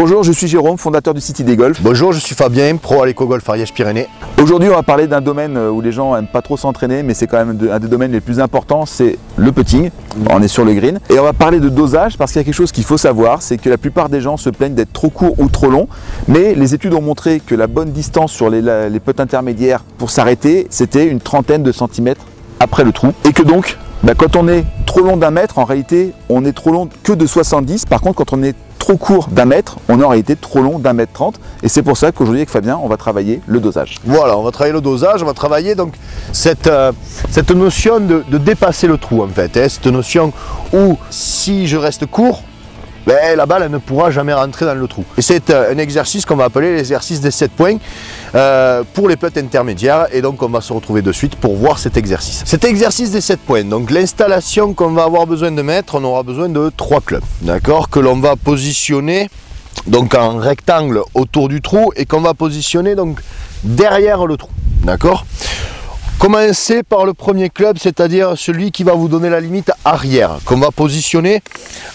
Bonjour, je suis Jérôme, fondateur du site Idée Golf. Bonjour, je suis Fabien, pro à l'Éco-Golf Ariège-Pyrénées. Aujourd'hui, on va parler d'un domaine où les gens n'aiment pas trop s'entraîner, mais c'est quand même un des domaines les plus importants, c'est le putting. On est sur le green. Et on va parler de dosage parce qu'il y a quelque chose qu'il faut savoir, c'est que la plupart des gens se plaignent d'être trop court ou trop long, mais les études ont montré que la bonne distance sur les putts intermédiaires pour s'arrêter, c'était une trentaine de centimètres après le trou. Et que donc, quand on est trop long d'un mètre, en réalité, on est trop long que de 70. Par contre, quand on est trop court d'un mètre, on est en réalité trop long d'1 mètre 30. Et c'est pour ça qu'aujourd'hui, avec Fabien, on va travailler le dosage. Voilà, on va travailler le dosage, on va travailler donc cette notion de dépasser le trou en fait. Cette notion où si je reste court, la balle elle ne pourra jamais rentrer dans le trou. Et c'est un exercice qu'on va appeler l'exercice des 7 points pour les putts intermédiaires. Et donc on va se retrouver de suite pour voir cet exercice. Cet exercice des 7 points, donc l'installation qu'on va avoir besoin de mettre, on aura besoin de 3 clubs, d'accord, que l'on va positionner donc en rectangle autour du trou et qu'on va positionner donc derrière le trou, d'accord. Commencez par le premier club, c'est-à-dire celui qui va vous donner la limite arrière, qu'on va positionner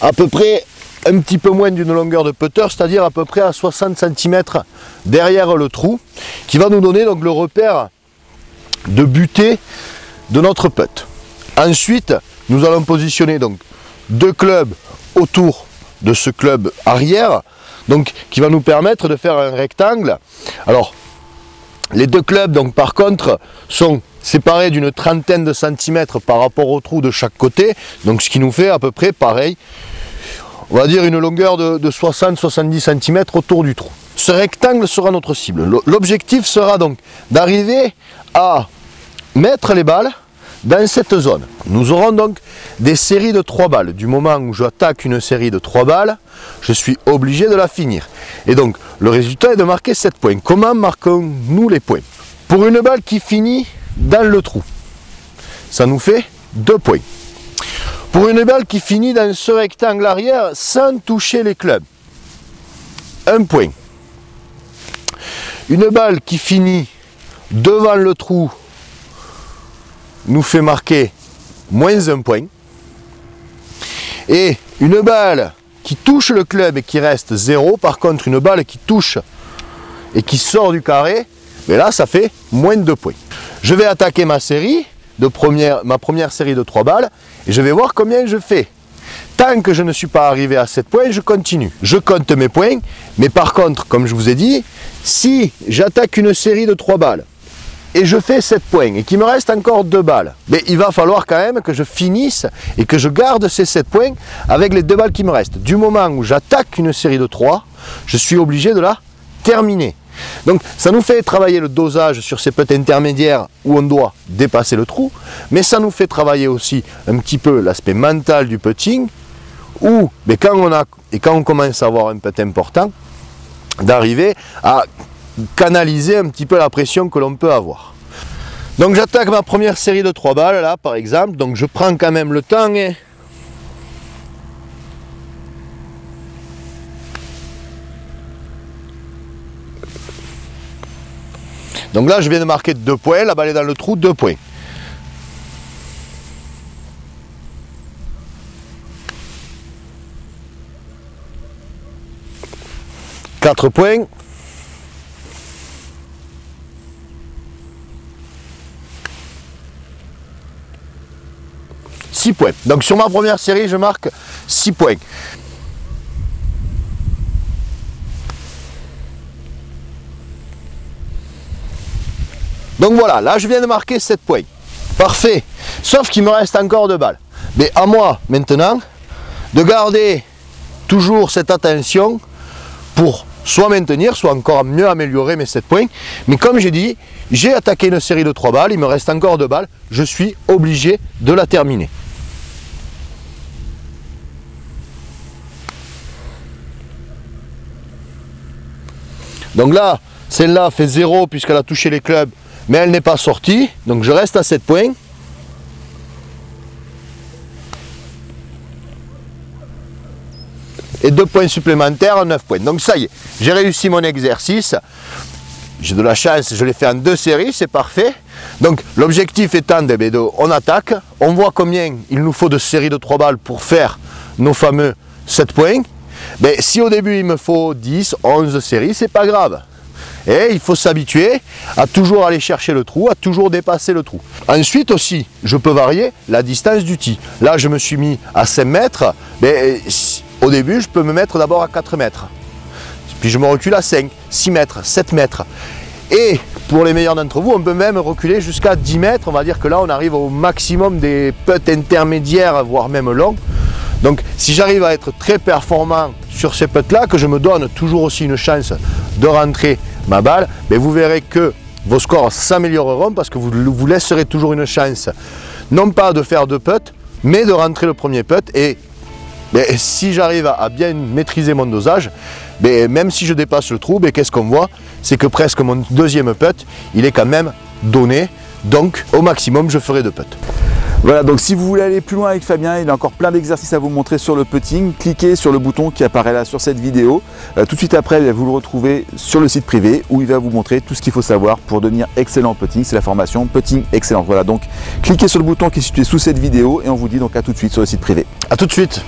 à peu près un petit peu moins d'une longueur de putter, c'est-à-dire à peu près à 60 cm derrière le trou, qui va nous donner donc le repère de butée de notre putt. Ensuite, nous allons positionner donc 2 clubs autour de ce club arrière, donc qui va nous permettre de faire un rectangle. Alors, les 2 clubs, donc par contre, sont séparés d'une trentaine de centimètres par rapport au trou de chaque côté, donc ce qui nous fait à peu près pareil. On va dire une longueur de 60-70 cm autour du trou. Ce rectangle sera notre cible. L'objectif sera donc d'arriver à mettre les balles dans cette zone. Nous aurons donc des séries de 3 balles. Du moment où j'attaque une série de 3 balles, je suis obligé de la finir. Et donc le résultat est de marquer 7 points. Comment marquons-nous les points? Pour une balle qui finit dans le trou, ça nous fait 2 points. Pour une balle qui finit dans ce rectangle arrière sans toucher les clubs, 1 point. Une balle qui finit devant le trou nous fait marquer moins 1 point. Et une balle qui touche le club et qui reste 0, par contre une balle qui touche et qui sort du carré, mais là ça fait moins 2 points. Je vais attaquer ma série. Ma première série de 3 balles et je vais voir combien je fais. Tant que je ne suis pas arrivé à 7 points, je continue. Je compte mes points, mais par contre, comme je vous ai dit, si j'attaque une série de 3 balles et je fais 7 points et qu'il me reste encore 2 balles, il va falloir quand même que je finisse et que je garde ces 7 points avec les 2 balles qui me restent. Du moment où j'attaque une série de 3, je suis obligé de la terminer. Donc ça nous fait travailler le dosage sur ces putts intermédiaires où on doit dépasser le trou, mais ça nous fait travailler aussi un petit peu l'aspect mental du putting, où quand on commence à avoir un putt important, d'arriver à canaliser un petit peu la pression que l'on peut avoir. Donc j'attaque ma première série de 3 balles là par exemple, donc je prends quand même le temps et donc là, je viens de marquer 2 points, la balle est dans le trou, 2 points. « 4 points. « 6 points. Donc sur ma première série, je marque 6 points. Donc voilà, là je viens de marquer 7 points. Parfait. Sauf qu'il me reste encore 2 balles. Mais à moi maintenant de garder toujours cette attention pour soit maintenir, soit encore mieux améliorer mes 7 points. Mais comme j'ai dit, j'ai attaqué une série de 3 balles, il me reste encore 2 balles, je suis obligé de la terminer. Donc là, celle-là fait 0 puisqu'elle a touché les clubs, mais elle n'est pas sortie, donc je reste à 7 points. Et 2 points supplémentaires, 9 points. Donc ça y est, j'ai réussi mon exercice. J'ai de la chance, je l'ai fait en 2 séries, c'est parfait. Donc l'objectif étant on attaque, on voit combien il nous faut de séries de 3 balles pour faire nos fameux 7 points. Mais si au début il me faut 10, 11 séries, c'est pas grave. Et il faut s'habituer à toujours aller chercher le trou, à toujours dépasser le trou. Ensuite aussi, je peux varier la distance du tee. Là, je me suis mis à 5 mètres. Mais au début, je peux me mettre d'abord à 4 mètres. Puis je me recule à 5, 6 mètres, 7 mètres. Et pour les meilleurs d'entre vous, on peut même reculer jusqu'à 10 mètres. On va dire que là, on arrive au maximum des putts intermédiaires, voire même longs. Donc, si j'arrive à être très performant sur ces putts-là, que je me donne toujours aussi une chance de rentrer ma balle, mais vous verrez que vos scores s'amélioreront parce que vous laisserez toujours une chance, non pas de faire 2 putts, mais de rentrer le premier putt. Et si j'arrive à bien maîtriser mon dosage, même si je dépasse le trou, qu'est-ce qu'on voit? C'est que presque mon deuxième putt, il est quand même donné. Donc, au maximum, je ferai 2 putts. Voilà, donc si vous voulez aller plus loin avec Fabien, il a encore plein d'exercices à vous montrer sur le putting. Cliquez sur le bouton qui apparaît là sur cette vidéo. Tout de suite après, vous le retrouvez sur le site privé où il va vous montrer tout ce qu'il faut savoir pour devenir excellent en putting. C'est la formation Putting Excellence. Voilà, donc cliquez sur le bouton qui est situé sous cette vidéo et on vous dit donc à tout de suite sur le site privé. À tout de suite.